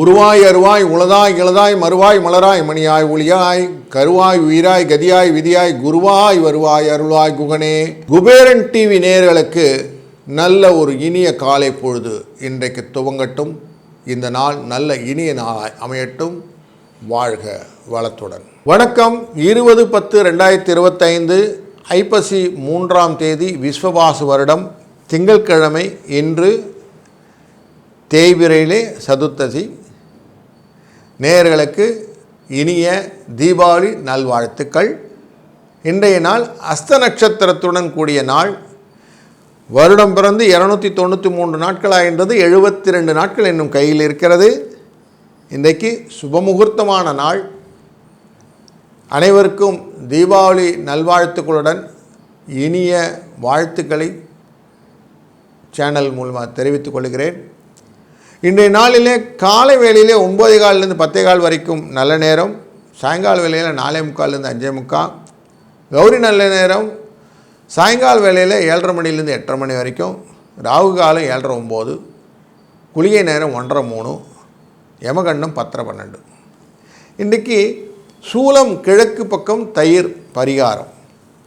உருவாய் அருவாய் உளதாய் இளதாய் மறுவாய் மலராய் மணியாய் ஒளியாய் கருவாய் உயிராய் கதியாய் விதியாய் குருவாய் வருவாய் அருள்வாய் குகனே. குபேரன் டிவி நேயர்களுக்கு நல்ல ஒரு இனிய காலை பொழுது இன்றைக்கு துவங்கட்டும். இந்த நாள் நல்ல இனிய நாளாய் அமையட்டும். வாழ்க வளத்துடன். வணக்கம். 20/10/2025 ஐப்பசி 3ஆம் தேதி விஸ்வவாசு வருடம் திங்கட்கிழமை. இன்று தேய்பிரையிலே சதுர்த்தசி. நேயர்களுக்கு இனிய தீபாவளி நல்வாழ்த்துக்கள். இன்றைய நாள் அஸ்த நட்சத்திரத்துடன் கூடிய நாள். வருடம் பிறந்து 293 நாட்களாகின்றது. 72 நாட்கள் இன்னும் கையில் இருக்கிறது. இன்றைக்கு சுபமுகூர்த்தமான நாள். அனைவருக்கும் தீபாவளி நல்வாழ்த்துக்களுடன் இனிய வாழ்த்துக்களை சேனல் மூலமாக தெரிவித்துக் கொள்கிறேன். இன்றைய நாளிலே காலை வேளையிலே 9:15 10:15 வரைக்கும் நல்ல நேரம். சாயங்கால வேளையில் 4:45 5:45. கௌரி நல்ல நேரம் சாயங்கால வேளையில் 7:30 மணிலேருந்து 8:30 மணி வரைக்கும். ராகு காலம் 7:30 9. குளிகை நேரம் 1:30 3. யமகண்டம் 10:30 12. இன்றைக்கு சூலம் கிழக்கு பக்கம் தயிர் பரிகாரம்.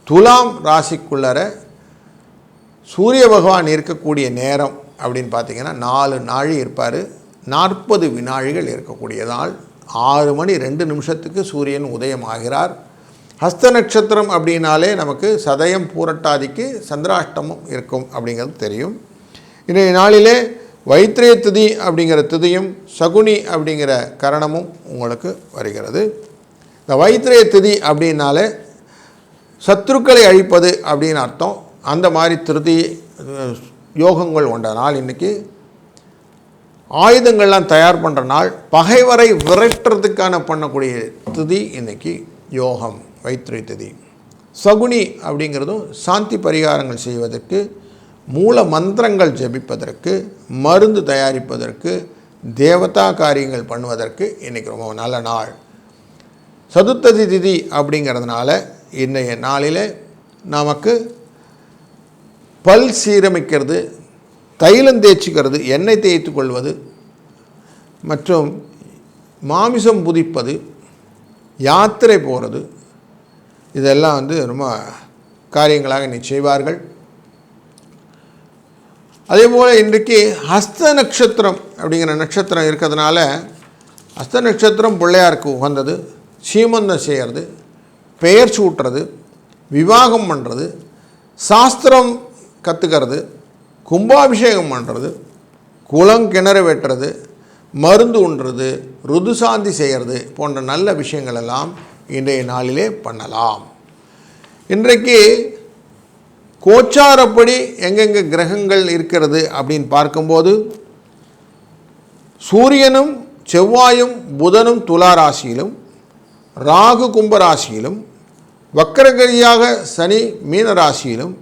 துலாம் ராசிக்குள்ளர சூரிய பகவான் இருக்கக்கூடிய நேரம் அப்படின்னு பார்த்தீங்கன்னா 4 நாழி இருப்பார். 40 வினாழிகள் இருக்கக்கூடியதால் 6 மணி 2 நிமிஷத்துக்கு சூரியன் உதயம் ஆகிறார். ஹஸ்த நட்சத்திரம் அப்படின்னாலே நமக்கு சதயம் பூரட்டாதிக்கு சந்திராஷ்டமம் இருக்கும் அப்படிங்கிறது தெரியும். இன்றைய நாளிலே வைத்திரிய திதி அப்படிங்கிற திதியும் சகுனி அப்படிங்கிற கரணமும் உங்களுக்கு வருகிறது. இந்த வைத்திரிய திதி அப்படின்னாலே சத்துருக்களை அழிப்பது அப்படின்னு அர்த்தம். அந்த மாதிரி திருதி யோகங்கள் கொண்ட நாள். இன்றைக்கி ஆயுதங்கள்லாம் தயார் பண்ணுற நாள். பகைவரை விரட்டுறதுக்கான பண்ணக்கூடிய திதி இன்றைக்கி யோகம் வைத்திரி திதி. சகுனி அப்படிங்கிறதும் சாந்தி பரிகாரங்கள் செய்வதற்கு, மூல மந்திரங்கள் ஜபிப்பதற்கு, மருந்து தயாரிப்பதற்கு, தேவதா காரியங்கள் பண்ணுவதற்கு இன்றைக்கி ரொம்ப நல்ல நாள். சதுர்த்ததி திதி அப்படிங்கிறதுனால இன்றைய நாளில் நமக்கு பல் சீரமைக்கிறது, தைலம் தேய்ச்சிக்கிறது, எண்ணெய் தேய்த்து கொள்வது மற்றும் மாமிசம் புதிப்பது, யாத்திரை போகிறது, இதெல்லாம் ரொம்ப காரியங்களாக இன்னைக்கு செய்வார்கள். அதே போல் இன்றைக்கு ஹஸ்த நட்சத்திரம் அப்படிங்கிற நட்சத்திரம் இருக்கிறதுனால ஹஸ்த நட்சத்திரம் பிள்ளையாருக்கு உகந்தது. சீமந்தம் செய்கிறது, பெயர் சூட்டுறது, விவாகம் பண்ணுறது, சாஸ்திரம் கற்றுக்கிறது, கும்பாபிஷேகம் பண்ணுறது, குளம் கிணறு வெட்டுறது, மருந்து உண்றது, ருதுசாந்தி செய்கிறது போன்ற நல்ல விஷயங்கள் எல்லாம் இன்றைய நாளிலே பண்ணலாம். இன்றைக்கு கோச்சாரப்படி எங்கெங்கே கிரகங்கள் இருக்கிறது அப்படின்னு பார்க்கும்போது சூரியனும் செவ்வாயும் புதனும் துலா ராசியிலும், ராகு கும்பராசியிலும், வக்கரகதியாக சனி மீன ராசியிலும்,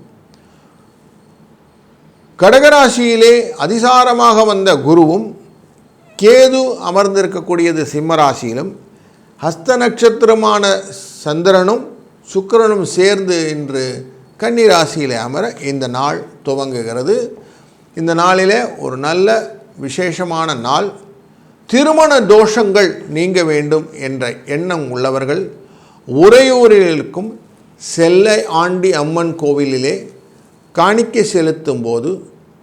கடகராசியிலே அதிசாரமாக வந்த குருவும் கேது அமர்ந்திருக்கக்கூடியது சிம்ம ராசியிலும், ஹஸ்த நட்சத்திரமான சந்திரனும் சுக்கிரனும் சேர்ந்து இன்று கன்னி ராசியிலே அமர இந்த நாள் துவங்குகிறது. இந்த நாளிலே ஒரு நல்ல விசேஷமான நாள். திருமண தோஷங்கள் நீங்க வேண்டும் என்ற எண்ணம் உள்ளவர்கள் உறையூரிலும் செல்லை ஆண்டி அம்மன் கோவிலிலே காணிக்கை செலுத்தும் போது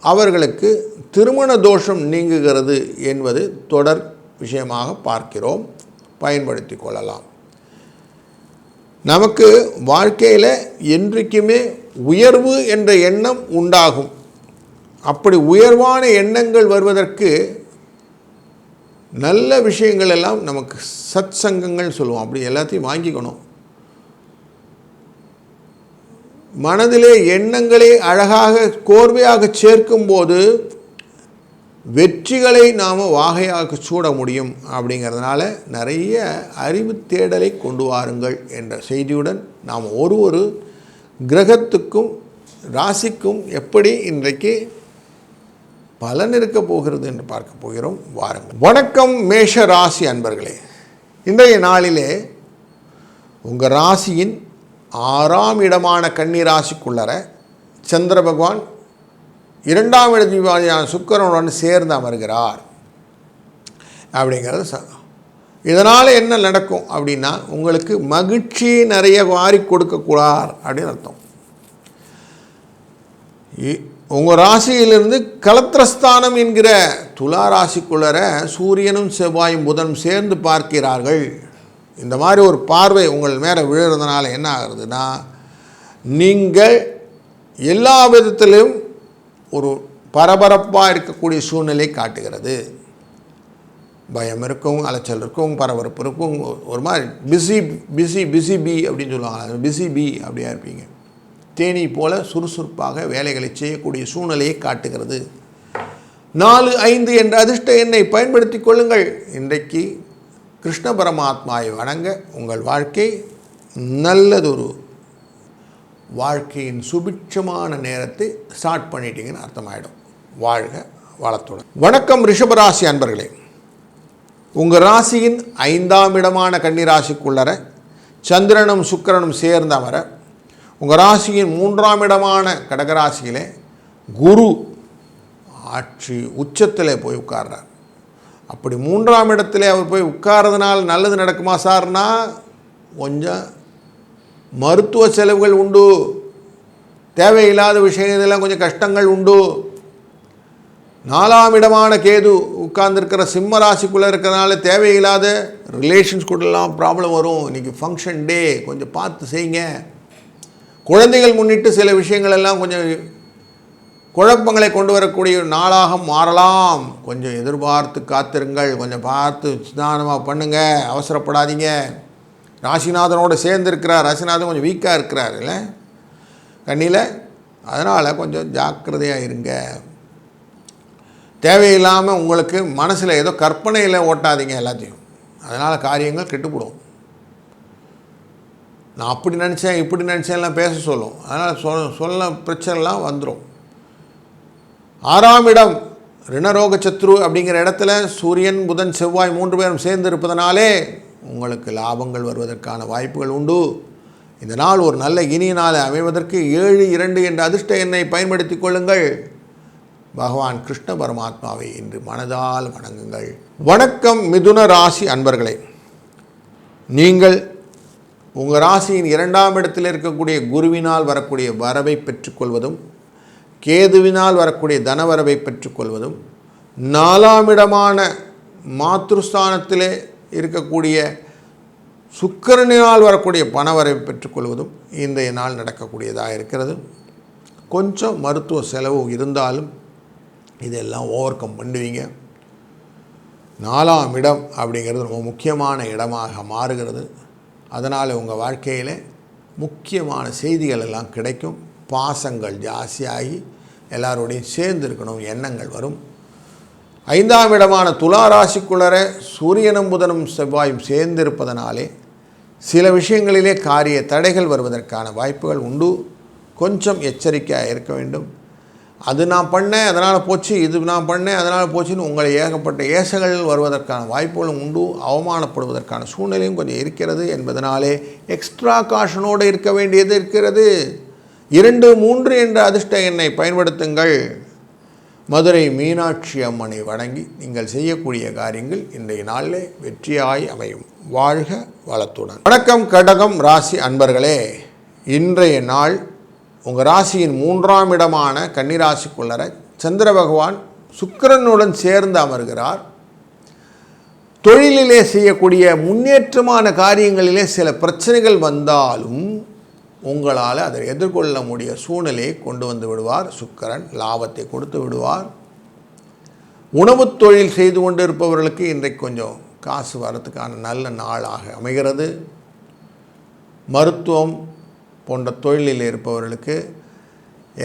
அவர்களுக்கு திருமண தோஷம் நீங்குகிறது என்பது தொடர் விஷயமாக பார்க்கிறோம். பயன்படுத்தி கொள்ளலாம். நமக்கு வாழ்க்கையில் என்றைக்குமே உயர்வு என்ற எண்ணம் உண்டாகும். அப்படி உயர்வான எண்ணங்கள் வருவதற்கு நல்ல விஷயங்கள் எல்லாம் நமக்கு சத் சங்கங்கள் சொல்லுவோம். அப்படி எல்லாத்தையும் வாங்கிக்கணும். மனதிலே எண்ணங்களை அழகாக கோர்வையாக சேர்க்கும்போது வெற்றிகளை நாம் வாகையாக சூட முடியும். அப்படிங்கிறதுனால நிறைய அறிவு தேடலை கொண்டு வாருங்கள் என்ற செய்தியுடன் நாம் ஒரு கிரகத்துக்கும் ராசிக்கும் எப்படி இன்றைக்கு பலன் இருக்க போகிறது என்று பார்க்க போகிறோம். வாருங்கள். வணக்கம் மேஷ ராசி அன்பர்களே. இன்றைய நாளிலே உங்கள் ராசியின் 6ஆம் இடமான கன்னி ராசிக்குள்ளர சந்திர பகவான் 2ஆம் இடதிபதியான சுக்கிரனுடன் சேர்ந்து அமர்கிறார் அப்படிங்கிறது. இதனால் என்ன நடக்கும் அப்படின்னா, உங்களுக்கு மகிழ்ச்சி நிறைய வாரி கொடுக்கக்கூடாது அப்படின்னு அர்த்தம். உங்கள் ராசியிலிருந்து கலத்திரஸ்தானம் என்கிற துலா ராசிக்குள்ளர சூரியனும் செவ்வாயும் புதனும் சேர்ந்து பார்க்கிறார்கள். இந்த மாதிரி ஒரு பார்வை உங்கள் மேலே விழுறதுனால என்ன ஆகுறதுன்னா, நீங்கள் எல்லா விதத்திலும் ஒரு பரபரப்பாக இருக்கக்கூடிய சூழ்நிலை காட்டுகிறது. பயம் இருக்கும், அலைச்சல் இருக்கும், பரபரப்பு இருக்கும், ஒரு மாதிரி பிஸி பி அப்படின்னு சொல்லுவாங்க. பிஸி பி அப்படியா இருப்பீங்க. தேனி போல சுறுசுறுப்பாக வேலைகளை செய்யக்கூடிய சூழ்நிலையை காட்டுகிறது. 4, 5 என்ற அதிர்ஷ்ட எண்ணை பயன்படுத்தி கொள்ளுங்கள். இன்றைக்கு கிருஷ்ண பரமாத்மாவை வணங்க உங்கள் வாழ்க்கை நல்லதொரு வாழ்க்கையின் சுபிட்சமான நேரத்தை ஸ்டார்ட் பண்ணிட்டீங்கன்னு அர்த்தமாயிடும். வாழ்க வளத்துடன். வணக்கம் ரிஷபராசி அன்பர்களே. உங்கள் ராசியின் 5ஆம் இடமான கன்னிராசிக்குள்ளர சந்திரனும் சுக்கிரனும் சேர்ந்து அமர, உங்கள் ராசியின் 3ஆம் இடமான கடகராசியிலே குரு ஆட்சி உச்சத்தில் போய் உட்கார்றார். அப்படி 3ஆம் இடத்துல அவர் போய் உட்கார்றதுனால நல்லது நடக்குமா சார்னா, கொஞ்சம் மருத்துவ செலவுகள் உண்டு, தேவையில்லாத விஷயங்கள்லாம் கொஞ்சம் கஷ்டங்கள் உண்டு. 4ஆம் இடமான கேது உட்கார்ந்துருக்கிற சிம்ம ராசிக்குள்ளே இருக்கிறதுனால தேவையில்லாத ரிலேஷன்ஸ் கூடலாம் ப்ராப்ளம் வரும். இன்றைக்கி ஃபங்க்ஷன் டே, கொஞ்சம் பார்த்து செய்யுங்க. குழந்தைகள் முன்னிட்டு சில விஷயங்கள் எல்லாம் கொஞ்சம் குழப்பங்களை கொண்டு வரக்கூடிய நாளாக மாறலாம். கொஞ்சம் எதிர்பார்த்து காத்திருங்கள், கொஞ்சம் பார்த்து நிதானமாக பண்ணுங்கள், அவசரப்படாதீங்க. ராசிநாதனோடு சேர்ந்துருக்கிறார். ராசிநாதன் கொஞ்சம் வீக்காக இருக்கிறார் இல்லை கண்ணியில், அதனால் கொஞ்சம் ஜாக்கிரதையாக இருங்க. தேவையில்லாமல் உங்களுக்கு மனசில் ஏதோ கற்பனையில் ஓட்டாதீங்க எல்லாத்தையும். அதனால் காரியங்கள் கெட்டுப்படும். நான் அப்படி நினச்சேன் இப்படி நினச்சேன்லாம் பேச சொல்லும். அதனால் சொல்ல பிரச்சனைலாம் வந்துடும். 6ஆம் இடம் ரிணரோக சத்ரு அப்படிங்கிற இடத்துல சூரியன் புதன் செவ்வாய் 3 பேரும் சேர்ந்து இருப்பதனாலே உங்களுக்கு லாபங்கள் வருவதற்கான வாய்ப்புகள் உண்டு. இந்த நாள் ஒரு நல்ல இனிய நாள் அமைவதற்கு 7, 2 என்ற அதிர்ஷ்ட எண்ணை பயன்படுத்தி கொள்ளுங்கள். பகவான் கிருஷ்ண பரமாத்மாவை இன்று மனதால் வணங்குங்கள். வணக்கம் மிதுன ராசி அன்பர்களே. நீங்கள் உங்கள் ராசியின் 2ஆம் இடத்தில் இருக்கக்கூடிய குருவினால் வரக்கூடிய வரவை பெற்றுக்கொள்வதும், கேதுவினால் வரக்கூடிய தனவரவை பெற்றுக்கொள்வதும், 4ஆம் இடமான மாத்ருஸ்தானத்திலே இருக்கக்கூடிய சுக்கிரனினால் வரக்கூடிய பணவரவை பெற்றுக்கொள்வதும் இன்றைய நாள் நடக்கக்கூடியதாக இருக்கிறது. கொஞ்சம் மருத்துவ செலவு இருந்தாலும் இதெல்லாம் ஓவர் கம் பண்ணுவீங்க. 4ஆம் இடம் அப்படிங்கிறது ரொம்ப முக்கியமான இடமாக மாறுகிறது. அதனால் உங்கள் வாழ்க்கையில் முக்கியமான செய்திகள் எல்லாம் கிடைக்கும். பாசங்கள் ஜாஸ்தியாகி எல்லாரோடையும் சேர்ந்து இருக்கணும் எண்ணங்கள் வரும். 5ஆம் இடமான துலா ராசிக்குள்ளர சூரியனும் புதனும் செவ்வாயும் சேர்ந்திருப்பதனாலே சில விஷயங்களிலே காரிய தடைகள் வருவதற்கான வாய்ப்புகள் உண்டு. கொஞ்சம் எச்சரிக்கையாக இருக்க வேண்டும். அது நான் பண்ணேன் அதனால் போச்சு, இது நான் பண்ணேன் அதனால் போச்சுன்னு உங்களை ஏகப்பட்ட ஏசங்கள் வருவதற்கான வாய்ப்புகளும் உண்டு. அவமானப்படுவதற்கான சூழ்நிலையும் கொஞ்சம் இருக்கிறது என்பதனாலே எக்ஸ்ட்ரா காஷனோடு இருக்க வேண்டியது இருக்கிறது. 2, 3 என்ற அதிர்ஷ்ட எண்ணை பயன்படுத்துங்கள். மதுரை மீனாட்சி அம்மனை வணங்கி நீங்கள் செய்யக்கூடிய காரியங்கள் இன்றைய நாளிலே வெற்றியாய் அமையும். வாழ்க வளத்துடன். வணக்கம் கடகம் ராசி அன்பர்களே. இன்றைய நாள் உங்கள் ராசியின் 3ஆம் இடமான கன்னிராசிக்குள்ளர சந்திர பகவான் சுக்கிரனுடன் சேர்ந்து அமர்கிறார். தொழிலிலே செய்யக்கூடிய முன்னேற்றமான காரியங்களிலே சில பிரச்சனைகள் வந்தாலும் உங்களால் அதை எதிர்கொள்ள முடிய சூழ்நிலையை கொண்டு வந்து விடுவார். சுக்கிரன் லாபத்தை கொடுத்து விடுவார். உணவு தொழில் செய்து கொண்டு இருப்பவர்களுக்கு இன்றைக்கு கொஞ்சம் காசு வரத்துக்கான நல்ல நாளாக அமைகிறது. மருத்துவம் போன்ற தொழிலில் இருப்பவர்களுக்கு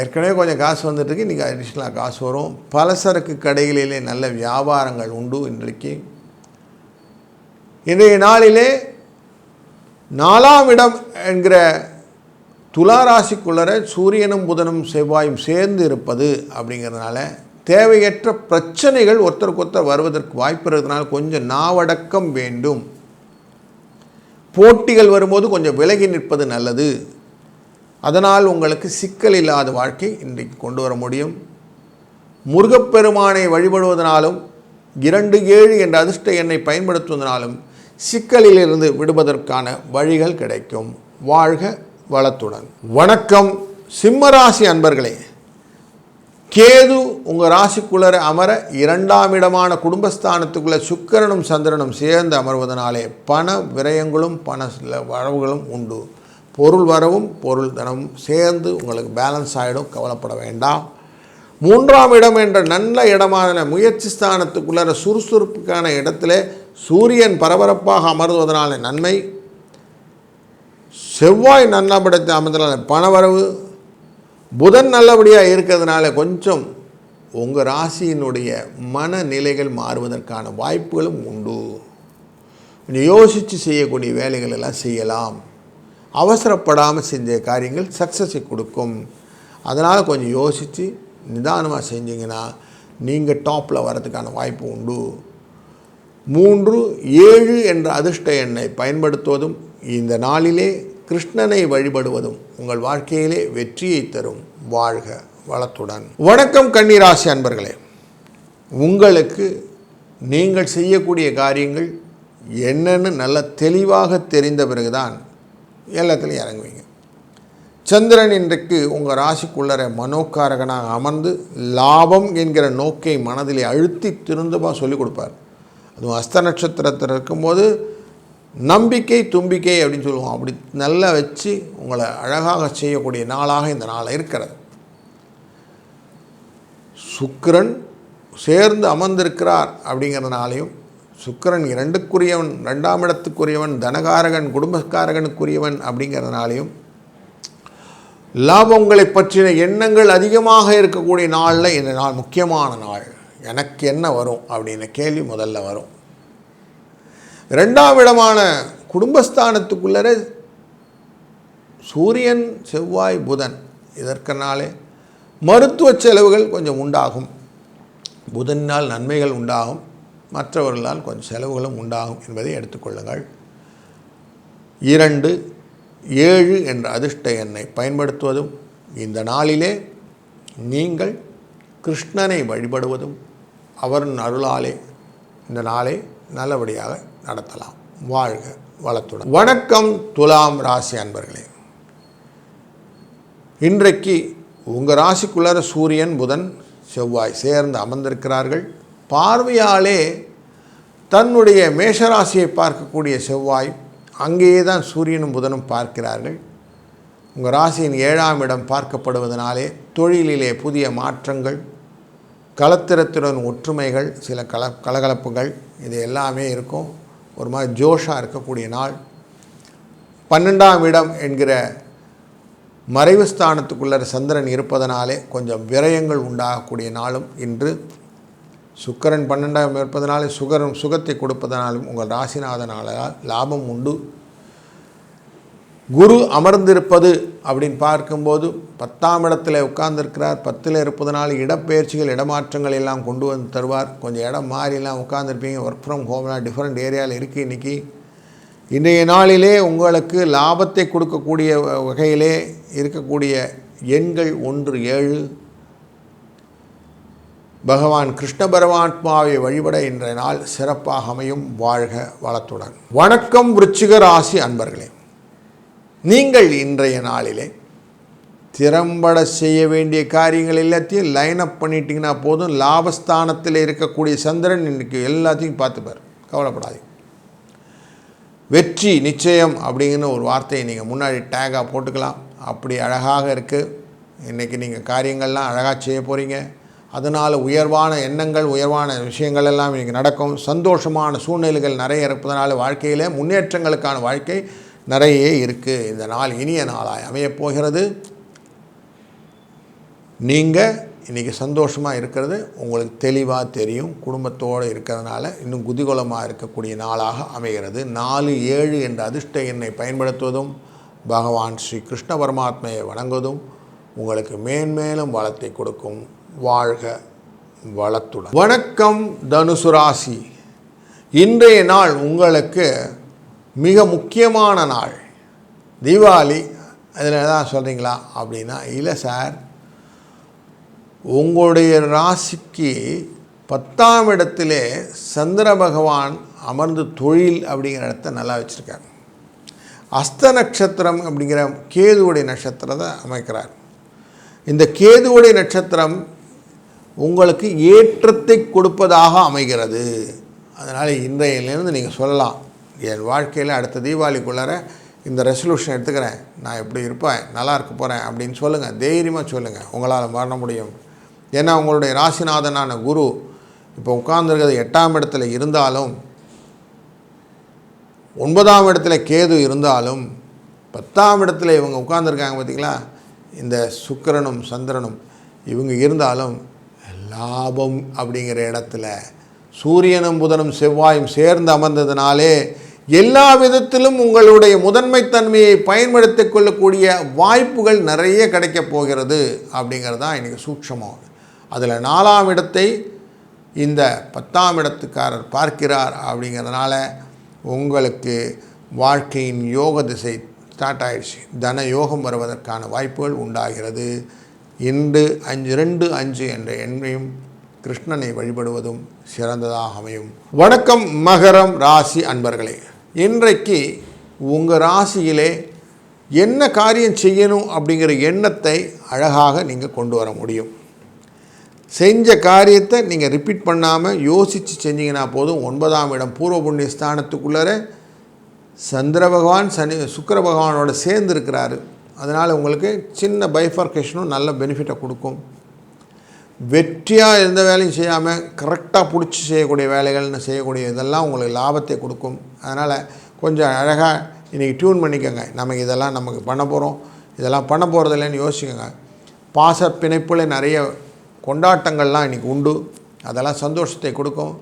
ஏற்கனவே கொஞ்சம் காசு வந்துட்டுருக்கு, இன்றைக்கி அடிஷ்னலாக காசு வரும். பலசரக்கு கடைகளிலே நல்ல வியாபாரங்கள் உண்டு. இன்றைய நாளிலே 4ஆம் இடம் என்கிற துலா ராசிக்குள்ளர சூரியனும் புதனும் செவ்வாயும் சேர்ந்து இருப்பது அப்படிங்கிறதுனால தேவையற்ற பிரச்சனைகள் ஒருத்தருக்கொருத்தர் வருவதற்கு வாய்ப்பு இருக்கிறதுனால கொஞ்சம் நாவடக்கம் வேண்டும். போட்டிகள் வரும்போது கொஞ்சம் விலகி நிற்பது நல்லது. அதனால் உங்களுக்கு சிக்கல் இல்லாத வாழ்க்கை இன்றைக்கு கொண்டு வர முடியும். முருகப்பெருமானை வழிபடுவதனாலும் 27 என்ற அதிர்ஷ்ட எண்ணை பயன்படுத்துவதனாலும் சிக்கலிலிருந்து விடுவதற்கான வழிகள் கிடைக்கும். வாழ்க வளத்துடன். வணக்கம் சிம்மராசி அன்பர்களே. கேது உங்கள் ராசிக்குள்ளர அமர 2ஆம் இடமான குடும்பஸ்தானத்துக்குள்ள சுக்கிரனும் சந்திரனும் சேர்ந்து அமர்வதனாலே பண விரயங்களும் பண வரவுகளும் உண்டு. பொருள் வரவும் பொருள் தனமும் சேர்ந்து உங்களுக்கு பேலன்ஸ் ஆகிடும். கவலைப்பட வேண்டாம். 3ஆம் இடம் என்ற நல்ல இடமான முயற்சி ஸ்தானத்துக்குள்ளர சுறுசுறுப்புக்கான இடத்திலே சூரியன் பரபரப்பாக அமர்வதனால நன்மை. செவ்வாய் நல்லபடத்தை அமர்ந்தனால பணவரவு. புதன் நல்லபடியாக இருக்கிறதுனால கொஞ்சம் உங்கள் ராசியினுடைய மனநிலைகள் மாறுவதற்கான வாய்ப்புகளும் உண்டு. கொஞ்சம் யோசித்து செய்யக்கூடிய வேலைகள் எல்லாம் செய்யலாம். அவசரப்படாமல் செஞ்ச காரியங்கள் சக்ஸஸை கொடுக்கும். அதனால் கொஞ்சம் யோசித்து நிதானமாக செஞ்சிங்கன்னா நீங்கள் டாப்பில் வரதுக்கான வாய்ப்பு உண்டு. 3, 7 என்ற அதிர்ஷ்ட எண்ணை பயன்படுத்துவதும் இந்த நாளிலே கிருஷ்ணனை வழிபடுவதும் உங்கள் வாழ்க்கையிலே வெற்றியை தரும். வாழ்க வளத்துடன். வணக்கம் கன்னிராசி அன்பர்களே. உங்களுக்கு நீங்கள் செய்யக்கூடிய காரியங்கள் என்னென்னு நல்ல தெளிவாக தெரிந்த பிறகுதான் எல்லாத்துலேயும் இறங்குவீங்க. சந்திரன் இன்றைக்கு உங்கள் ராசிக்குள்ளர மனோக்காரகனாக அமர்ந்து லாபம் என்கிற நோக்கை மனதிலே அழுத்தி திருந்தமாக சொல்லிக் கொடுப்பார். அதுவும் அஸ்த நட்சத்திரத்தில் இருக்கும்போது நம்பிக்கை தும்பிக்கை அப்படின்னு சொல்லுவோம். அப்படி நல்லா வச்சு உங்களை அழகாக செய்யக்கூடிய நாளாக இந்த நாள் இருக்கிறது. சுக்கிரன் சேர்ந்து அமர்ந்திருக்கிறார் அப்படிங்கிறதுனாலையும் சுக்கிரன் 2க்குரியவன் 2ஆம் இடத்துக்குரியவன் தனகாரகன் குடும்பக்காரகனுக்குரியவன் அப்படிங்கிறதுனாலையும் லாபங்களை பற்றின எண்ணங்கள் அதிகமாக இருக்கக்கூடிய நாளில் இந்த நாள் முக்கியமான நாள். எனக்கு என்ன வரும் அப்படின்னு கேள்வி முதல்ல வரும். 2ஆம் இடமான குடும்பஸ்தானத்துக்குள்ளே சூரியன் செவ்வாய் புதன் இதற்கனாலே மருத்துவ செலவுகள் கொஞ்சம் உண்டாகும். புதனால் நன்மைகள் உண்டாகும், மற்றவர்களால் கொஞ்சம் செலவுகளும் உண்டாகும் என்பதை எடுத்துக்கொள்ளுங்கள். 2, 7 என்ற அதிர்ஷ்ட எண்ணை பயன்படுத்துவதும் இந்த நாளிலே நீங்கள் கிருஷ்ணனை வழிபடுவதும் அவரின் அருளாலே இந்த நாளை நல்லபடியாக நடத்தலாம். வாழ்க வளத்துடன். வணக்கம் துலாம் ராசி அன்பர்களே. இன்றைக்கு உங்கள் ராசிக்குள்ளார சூரியன் புதன் செவ்வாய் சேர்ந்து அமர்ந்திருக்கிறார்கள். பார்வையாலே தன்னுடைய மேஷராசியை பார்க்கக்கூடிய செவ்வாய் அங்கேயே தான் சூரியனும் புதனும் பார்க்கிறார்கள். உங்கள் ராசியின் 7ஆம் இடம் பார்க்கப்படுவதனாலே தொழிலிலே புதிய மாற்றங்கள், கலத்திரத்துடன் ஒற்றுமைகள், சில கலகலப்புகள் இது எல்லாமே இருக்கும். ஒரு மாதிரி ஜோஷாக இருக்கக்கூடிய நாள். 12ஆம் இடம் என்கிற மறைவு ஸ்தானத்துக்குள்ள சந்திரன் இருப்பதனாலே கொஞ்சம் விரயங்கள் உண்டாகக்கூடிய நாளும் இன்று. சுக்கிரன் 12ஆம் இருப்பதனாலே சுகத்தை கொடுப்பதனாலும் உங்கள் ராசிநாதனால் லாபம் உண்டு. குரு அமர்ந்திருப்பது அப்படின்னு பார்க்கும்போது 10ஆம் இடத்துல உட்கார்ந்துருக்கிறார். 10ல் இருப்பதனால இடப்பெயர்ச்சிகள் இடமாற்றங்கள் எல்லாம் கொண்டு வந்து தருவார். கொஞ்சம் இடம் மாறிலாம் உட்கார்ந்துருப்பீங்க. ஒர்க் ஃப்ரம் ஹோம்லாம் டிஃப்ரெண்ட் ஏரியாவில் இருக்குது. இன்றைக்கி இன்றைய நாளிலே உங்களுக்கு லாபத்தை கொடுக்கக்கூடிய வகையிலே இருக்கக்கூடிய எண்கள் 1, 7. பகவான் கிருஷ்ண பரமாத்மாவை வழிபட இன்றைய நாள் சிறப்பாக அமையும். வாழ்க வளத்துடன். வணக்கம் விருச்சிக ராசி அன்பர்களே. நீங்கள் இன்றைய நாளிலே திறம்பட செய்ய வேண்டிய காரியங்கள் எல்லாத்தையும் லைன் அப் பண்ணிட்டீங்கன்னா போதும். லாபஸ்தானத்தில் இருக்கக்கூடிய சந்திரன் இன்றைக்கி எல்லாத்தையும் பார்த்துப்பார். கவலைப்படாதீங்க. வெற்றி நிச்சயம் அப்படிங்கிற ஒரு வார்த்தையை நீங்கள் முன்னாடி டேகாக போட்டுக்கலாம். அப்படி அழகாக இருக்குது. இன்றைக்கி நீங்கள் காரியங்கள்லாம் அழகாக செய்ய போகிறீங்க. அதனால் உயர்வான எண்ணங்கள் உயர்வான விஷயங்கள் எல்லாம் இன்றைக்கி நடக்கும். சந்தோஷமான சூழ்நிலைகள் நிறைய இருப்பதனால வாழ்க்கையில் முன்னேற்றங்களுக்கான வாழ்க்கை நிறைய இருக்குது. இந்த நாள் இனிய நாளாய் அமையப்போகிறது. நீங்கள் இன்றைக்கி சந்தோஷமாக இருக்கிறது உங்களுக்கு தெளிவாக தெரியும். குடும்பத்தோடு இருக்கிறதுனால இன்னும் குதூகலமாக இருக்கக்கூடிய நாளாக அமைகிறது. 4, 7 என்ற அதிர்ஷ்ட எண்ணை பயன்படுத்துவதும் பகவான் ஸ்ரீ கிருஷ்ண பரமாத்மையை வணங்குவதும் உங்களுக்கு மேன்மேலும் வளத்தை கொடுக்கும். வாழ்க வளத்துடன். வணக்கம் தனுசு ராசி. இன்றைய நாள் உங்களுக்கு மிக முக்கியமான நாள். தீபாவளி அதில் தான் சொல்கிறீங்களா அப்படின்னா, இல்லை சார், உங்களுடைய ராசிக்கு 10ஆம் இடத்திலே சந்திர பகவான் அமர்ந்து தொழில் அப்படிங்கிற இடத்த நல்லா வச்சுருக்கார். அஸ்த நட்சத்திரம் அப்படிங்கிற கேதுவுடைய நட்சத்திரத்தை அமைக்கிறார். இந்த கேதுவுடைய நட்சத்திரம் உங்களுக்கு ஏற்றத்தை கொடுப்பதாக அமைகிறது. அதனால் இன்றையிலேருந்து நீங்கள் சொல்லலாம், என் வாழ்க்கையில் அடுத்த தீபாவளிக்குள்ளார இந்த ரெசல்யூஷன் எடுத்துக்கிறேன், நான் எப்படி இருப்பேன், நல்லா இருக்க போகிறேன் அப்படின்னு சொல்லுங்கள். தைரியமாக சொல்லுங்கள், உங்களால் பண்ண முடியும். ஏன்னா உங்களுடைய ராசிநாதனான குரு இப்போ உட்கார்ந்துருக்கிறது 8ஆம் இடத்துல இருந்தாலும், 9ஆம் இடத்துல கேது இருந்தாலும், 10ஆம் இடத்துல இவங்க உட்கார்ந்துருக்காங்க பார்த்திங்களா, இந்த சுக்கிரனும் சந்திரனும் இவங்க இருந்தாலும் லாபம் அப்படிங்கிற இடத்துல சூரியனும் புதனும் செவ்வாயும் சேர்ந்து அமர்ந்ததுனாலே எல்லா விதத்திலும் உங்களுடைய முதன்மைத்தன்மையை பயன்படுத்தி கொள்ளக்கூடிய வாய்ப்புகள் நிறைய கிடைக்கப் போகிறது அப்படிங்கிறது தான் இன்றைக்கி சூட்சமம். அதில் 4ஆம் இடத்தை இந்த 10ஆம் இடத்துக்காரர் பார்க்கிறார். அப்படிங்கிறதுனால உங்களுக்கு வாழ்க்கையின் யோக திசை ஸ்டார்ட் ஆகிடுச்சு. தன யோகம் வருவதற்கான வாய்ப்புகள் உண்டாகிறது. இன்று 2-5 என்ற எண்ணையும் கிருஷ்ணனை வழிபடுவதும் சிறந்ததாக அமையும். வணக்கம் மகரம் ராசி அன்பர்களே, இன்றைக்கு உங்கள் ராசியிலே என்ன காரியம் செய்யணும் அப்படிங்கிற எண்ணத்தை அழகாக நீங்கள் கொண்டு வர முடியும். செஞ்ச காரியத்தை நீங்கள் ரிப்பீட் பண்ணாமல் யோசித்து செஞ்சீங்கன்னா போதும். 9ஆம் இடம் பூர்வ புண்ணிய ஸ்தானத்துக்குள்ளே சந்திர பகவான் சுக்கிர பகவானோட சேர்ந்து இருக்கிறாரு. அதனால் உங்களுக்கு சின்ன பைஃபர்கேஷனும் நல்ல பெனிஃபிட்டை கொடுக்கும். வெற்றியாக எந்த வேலையும் செய்யாமல் கரெக்டாக பிடிச்சி செய்யக்கூடிய வேலைகள்னு செய்யக்கூடிய இதெல்லாம் உங்களுக்கு லாபத்தை கொடுக்கும். அதனால் கொஞ்சம் அழகாக இன்றைக்கி டியூன் பண்ணிக்கோங்க. நமக்கு பண்ண போகிறோம், இதெல்லாம் பண்ண போகிறதில்லன்னு யோசிக்கோங்க. பாச பிணைப்பில் நிறைய கொண்டாட்டங்கள்லாம் இன்றைக்கி உண்டு. அதெல்லாம் சந்தோஷத்தை கொடுக்கும்.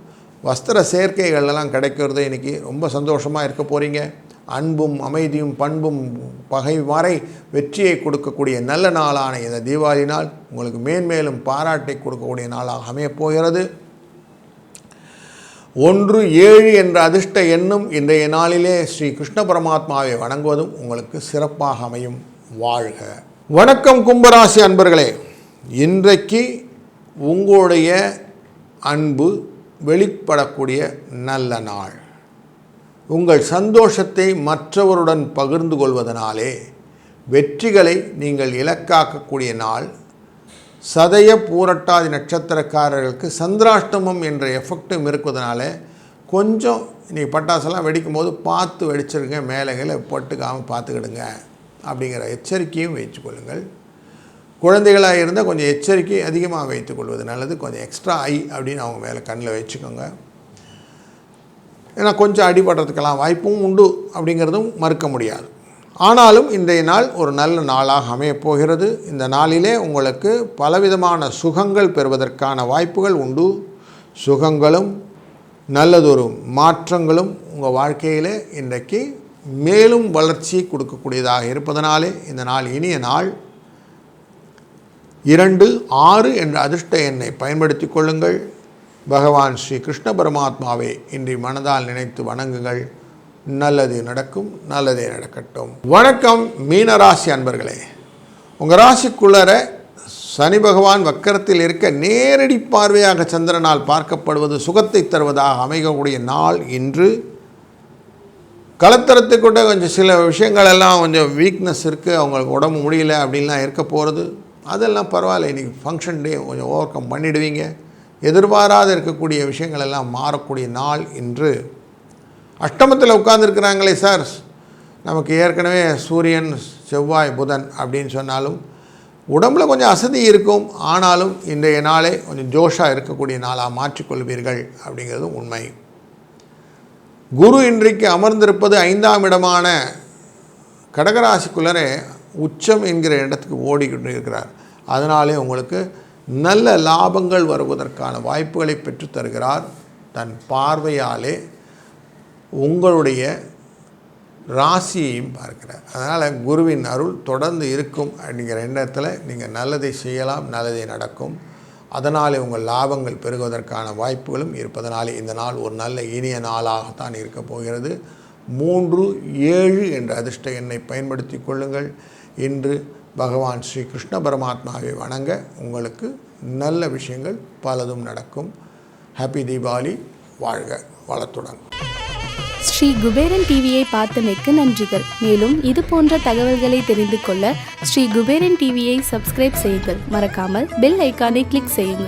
வஸ்திர சேர்க்கைகள்லாம் கிடைக்கிறது இன்றைக்கி ரொம்ப சந்தோஷமாக இருக்க போகிறீங்க. அன்பும் அமைதியும் பண்பும் பகை வரை வெற்றியை கொடுக்கக்கூடிய நல்ல நாளான இந்த தீபாவளி நாள் உங்களுக்கு மேன்மேலும் பாராட்டை கொடுக்கக்கூடிய நாளாக அமையப் போகிறது. 1-7 என்ற அதிர்ஷ்ட எண்ணும் இன்றைய நாளிலே ஸ்ரீ கிருஷ்ண பரமாத்மாவை வணங்குவதும் உங்களுக்கு சிறப்பாக அமையும். வாழ்க. வணக்கம் கும்பராசி அன்பர்களே, இன்றைக்கு உங்களுடைய அன்பு வெளிப்படக்கூடிய நல்ல நாள். உங்கள் சந்தோஷத்தை மற்றவருடன் பகிர்ந்து கொள்வதனாலே வெற்றிகளை நீங்கள் இலக்காக்கக்கூடிய நாள். சதய பூரட்டாதி நட்சத்திரக்காரர்களுக்கு சந்திராஷ்டமம் என்ற எஃபெக்டும் இருக்குவதனால கொஞ்சம் இன்றைக்கி பட்டாசெல்லாம் வெடிக்கும் போது பார்த்து வெடிச்சிருங்க, மேலைகளை போட்டுக்காமல் பார்த்துக்கிடுங்க அப்படிங்கிற எச்சரிக்கையும் வைத்துக்கொள்ளுங்கள். குழந்தைகளாக இருந்தால் கொஞ்சம் எச்சரிக்கை அதிகமாக வைத்துக்கொள்வது நல்லது. கொஞ்சம் எக்ஸ்ட்ரா ஐ அப்படின்னு அவங்க மேலே கண்ணில் வச்சுக்கோங்க. ஏன்னா கொஞ்சம் அடிபடுறதுக்கெல்லாம் வாய்ப்பும் உண்டு அப்படிங்கிறதும் மறுக்க முடியாது. ஆனாலும் இன்றைய நாள் ஒரு நல்ல நாளாக அமையப்போகிறது. இந்த நாளிலே உங்களுக்கு பலவிதமான சுகங்கள் பெறுவதற்கான வாய்ப்புகள் உண்டு. சுகங்களும் நல்லதொரு மாற்றங்களும் உங்கள் வாழ்க்கையிலே இன்றைக்கு மேலும் வளர்ச்சி கொடுக்கக்கூடியதாக இருப்பதனாலே இந்த நாள் இனிய நாள். 2-6 என்ற அதிர்ஷ்ட எண்ணை பயன்படுத்தி கொள்ளுங்கள். பகவான் ஸ்ரீ கிருஷ்ண பரமாத்மாவை இன்றி மனதால் நினைத்து வணங்குங்கள். நல்லது நடக்கும், நல்லதே நடக்கட்டும். வணக்கம் மீனராசி அன்பர்களே, உங்கள் ராசிக்குள்ளர சனி பகவான் வக்கரத்தில் இருக்க நேரடி பார்வையாக சந்திரனால் பார்க்கப்படுவது சுகத்தை தருவதாக அமைக்கக்கூடிய நாள் இன்று. கலத்தரத்துக்கூட கொஞ்சம் சில விஷயங்கள் எல்லாம் கொஞ்சம் வீக்னஸ் இருக்குது, அவங்களுக்கு உடம்பு முடியல அப்படின்லாம் இருக்க போகிறது. அதெல்லாம் பரவாயில்ல, இன்றைக்கி ஃபங்க்ஷன் டே கொஞ்சம் ஓவர் கம் பண்ணிவிடுவீங்க. எதிர்பாராத இருக்கக்கூடிய விஷயங்கள் எல்லாம் மாறக்கூடிய நாள் இன்று. அஷ்டமத்தில் உட்கார்ந்துருக்கிறாங்களே சார், நமக்கு ஏற்கனவே சூரியன் செவ்வாய் புதன் அப்படின்னு சொன்னாலும் உடம்பில் கொஞ்சம் அசதி இருக்கும். ஆனாலும் இன்றைய நாளே கொஞ்சம் ஜோஷாக இருக்கக்கூடிய நாளாக மாற்றிக்கொள்வீர்கள் அப்படிங்கிறது உண்மை. குரு இன்றைக்கு அமர்ந்திருப்பது 5ஆம் இடமான கடகராசிக்குள்ளரே உச்சம் என்கிற இடத்துக்கு ஓடிக்கிட்டு இருக்கிறார். அதனாலே உங்களுக்கு நல்ல லாபங்கள் வருவதற்கான வாய்ப்புகளை பெற்றுத்தருகிறார். தன் பார்வையாலே உங்களுடைய ராசியையும் பார்க்கிறார். அதனால் குருவின் அருள் தொடர்ந்து இருக்கும் அப்படிங்கிற எண்ணத்தில் நீங்கள் நல்லதை செய்யலாம், நல்லதே நடக்கும். அதனாலே உங்கள் லாபங்கள் பெருகுவதற்கான வாய்ப்புகளும் இருப்பதனாலே இந்த நாள் ஒரு நல்ல இனிய நாளாகத்தான் இருக்கப் போகிறது. 3-7 என்ற அதிர்ஷ்ட எண்ணை பயன்படுத்தி கொள்ளுங்கள். இன்று பகவான் ஸ்ரீ கிருஷ்ண பரமாத்மாவை வணங்க உங்களுக்கு நல்ல விஷயங்கள் பலதும் நடக்கும். ஹாப்பி தீபாவளி. வாழ்க வளத்துடன். ஸ்ரீ குபேரன் டிவியை பார்த்தமைக்கு நன்றிகள். மேலும் இது போன்ற தகவல்களை தெரிந்து கொள்ள ஸ்ரீ குபேரன் டிவியை சப்ஸ்கிரைப் செய்யுங்கள். மறக்காமல் பெல் ஐக்கானை கிளிக் செய்யுங்கள்.